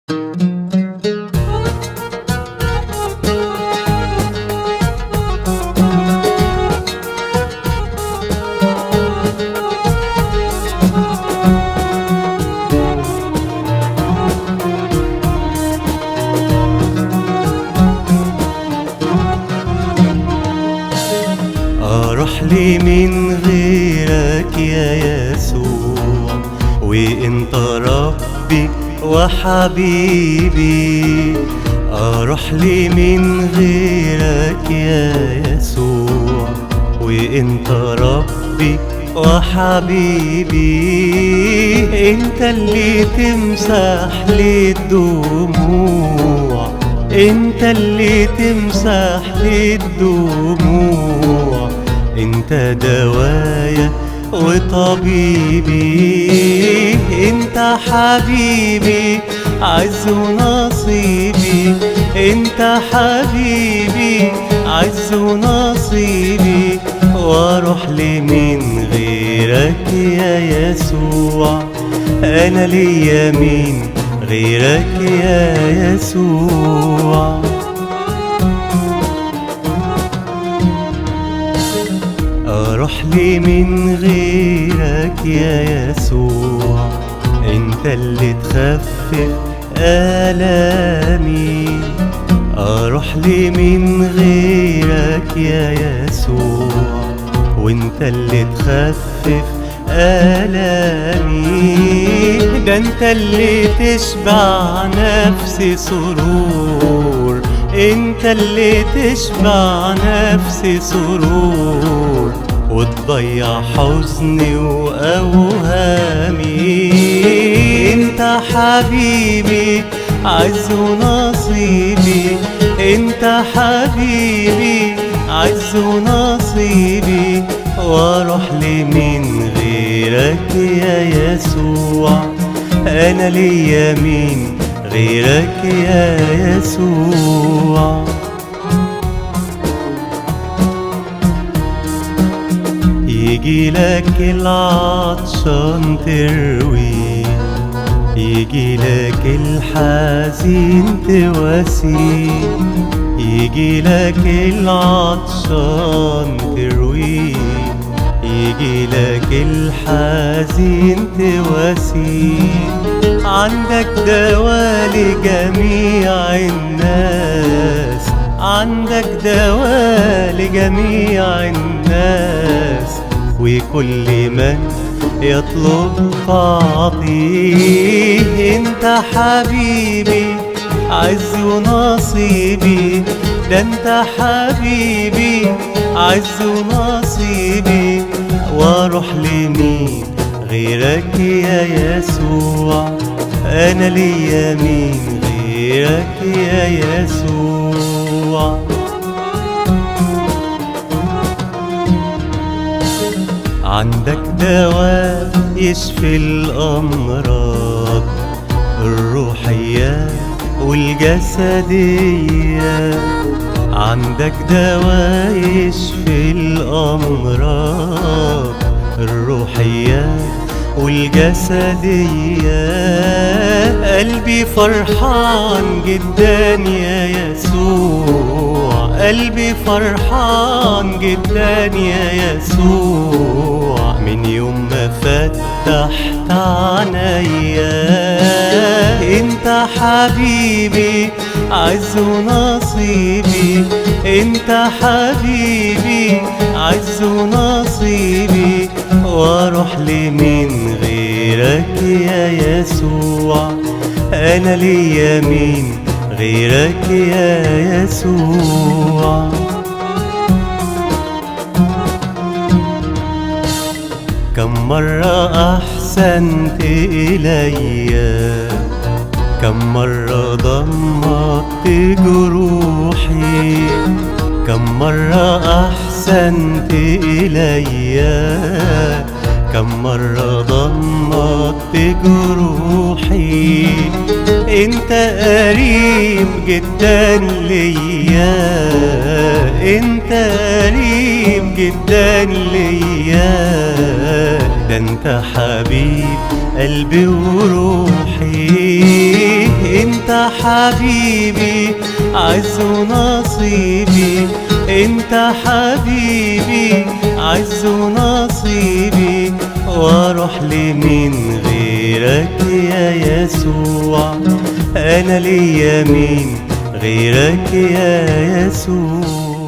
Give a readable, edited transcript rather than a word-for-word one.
اروح لي من غيرك يا يسوع، وانت ربي وحبيبي. اروح لي من غيرك يا يسوع، وانت ربي وحبيبي. انت اللي تمسح لي الدموع، انت اللي تمسح لي الدموع. انت دوايا وطبيبي، انت حبيبي عز ونصيبي. انت حبيبي عز ونصيبي. واروح لي من غيرك يا يسوع، انا ليا مين غيرك يا يسوع. اروح لي من غيرك يا يسوع، انت اللي تخفف آلامي. اروح لي من غيرك يا يسوع، وانت اللي تخفف آلامي. ده انت اللي تشبع نفسي سرور، انت اللي تشبع نفسي سرور، وتضيع حزني وأوهامي. انت حبيبي عز ونصيبي، انت حبيبي عز ونصيبي. واروح لي من غيرك يا يسوع، انا ليا مين غيرك يا يسوع. يجي لك العطشان تروي، يجي لك الحزين تواسي. يجي لك العطشان تروي، يجي لك الحزين تواسي. عندك دواء لجميع الناس، عندك دواء لجميع الناس. وكل من يطلب فاعطيه. انت حبيبي عز ونصيبي، ده انت حبيبي عز ونصيبي. واروح لمين غيرك يا يسوع، انا ليا مين غيرك يا يسوع. عندك دواء يشفي الأمراض الروحية والجسدية. عندك دواء يشفي الأمراض الروحية والجسدية. قلبي فرحان جدا يا يسوع، قلبي فرحان جدا يا يسوع. من يوم ما فتحت عينيا، انت حبيبي عز ونصيبي، انت حبيبي عز ونصيبي. واروح لمين غيرك يا يسوع، انا ليا مين غيرك يا يسوع. كم مرة أحسنت إليّ، كم مرة ضمدت جروحي. كم مرة أحسنت إليّ، كم مرة ضمدت جروحي. انت قريب جدا ليا، انت قريب جدا ليا. ده انت حبيب قلبي وروحي، انت انت حبيبي عز ونصيبي، انت حبيبي عز ونصيبي، واروح لمين غيرك يا يسوع؟ انا ليا مين غيرك يا يسوع؟